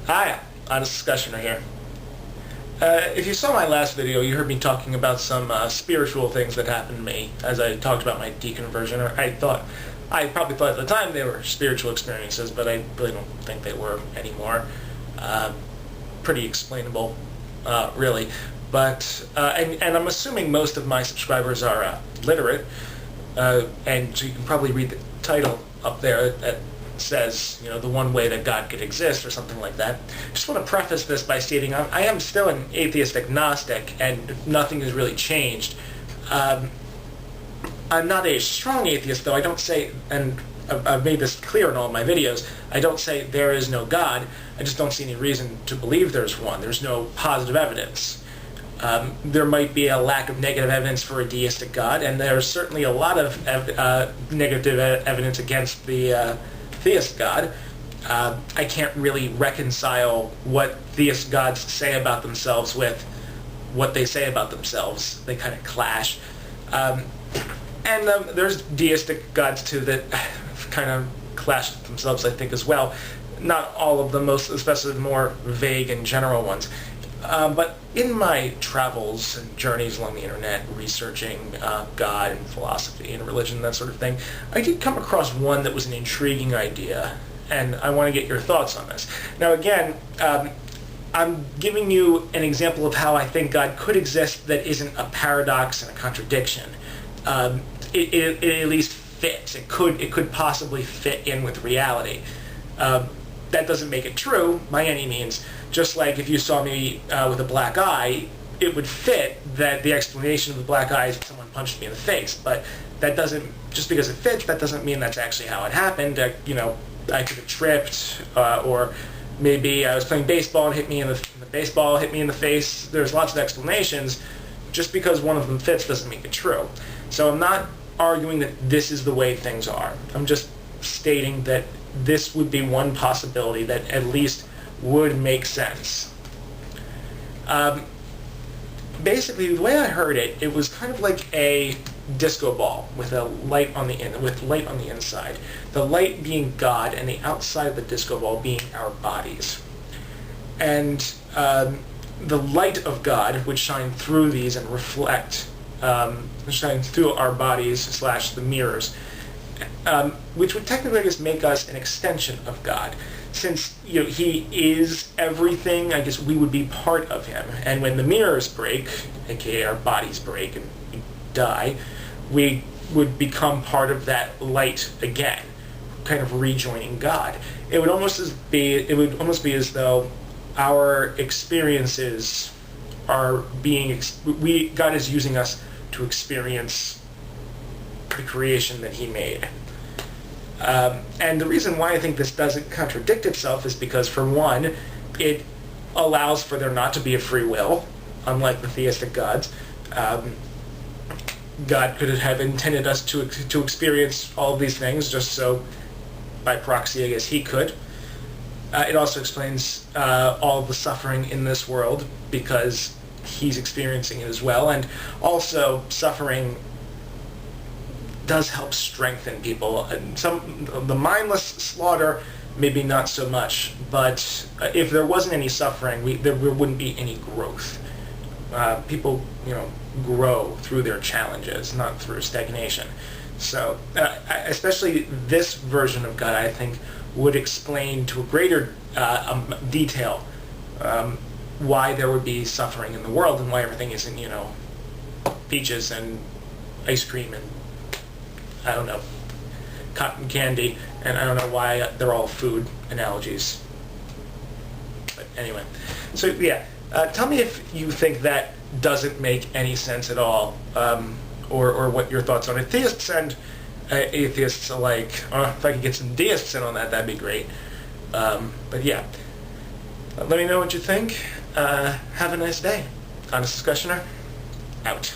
Hi, Honest Discussioner here. If you saw my last video, you heard me talking about some spiritual things that happened to me as I talked about my deconversion. Or I probably thought at the time they were spiritual experiences, but I really don't think they were anymore. Pretty explainable, really. But and I'm assuming most of my subscribers are literate, and so you can probably read the title up there that says, the one way that God could exist or something like that. I just want to preface this by stating I am still an atheist agnostic and nothing has really changed. I'm not a strong atheist, though. I don't say, and I've made this clear in all my videos, I don't say there is no God. I just don't see any reason to believe there's one. There's no positive evidence. There might be a lack of negative evidence for a deistic God, and there's certainly a lot of negative evidence against the theist God. I can't really reconcile what theist gods say about themselves with what they say about themselves. They kind of clash. And there's deistic gods too that kind of clash with themselves, I think, as well. Not all of them, most especially the more vague and general ones. But in my travels and journeys along the internet, researching God and philosophy and religion, that sort of thing, I did come across one that was an intriguing idea, and I want to get your thoughts on this. Now again, I'm giving you an example of how I think God could exist that isn't a paradox and a contradiction. It at least fits. It could possibly fit in with reality. That doesn't make it true by any means. Just like if you saw me with a black eye, it would fit that the explanation of the black eye is that someone punched me in the face. But that doesn't, just because it fits, that doesn't mean that's actually how it happened. I could have tripped, or maybe I was playing baseball and hit me in the baseball hit me in the face. There's lots of explanations. Just because one of them fits doesn't make it true. So I'm not arguing that this is the way things are. I'm just stating that this would be one possibility that at least would make sense. Basically, the way I heard it, it was kind of like a disco ball with a light on the inside. The light being God, and the outside of the disco ball being our bodies. And the light of God would shine through these and reflect, shine through our bodies / the mirrors. Which would technically just make us an extension of God. Since He is everything, I guess we would be part of Him. And when the mirrors break, aka our bodies break and we die, we would become part of that light again, kind of rejoining God. It would almost be as though our experiences are being God is using us to experience the creation that He made. And the reason why I think this doesn't contradict itself is because, for one, it allows for there not to be a free will, unlike the theistic gods. God could have intended us to experience all of these things just so, by proxy, I guess He could. It also explains all of the suffering in this world because He's experiencing it as well, and also suffering does help strengthen people. The mindless slaughter, maybe not so much, but if there wasn't any suffering, there wouldn't be any growth. People, grow through their challenges, not through stagnation. So, especially this version of God, I think, would explain to a greater detail why there would be suffering in the world and why everything isn't, peaches and ice cream and I don't know, cotton candy, and I don't know why they're all food analogies. But anyway, so yeah, tell me if you think that doesn't make any sense at all, or what your thoughts on it. Theists and atheists alike. If I could get some deists in on that, that'd be great. But yeah, let me know what you think. Have a nice day. Honest Discussioner, out.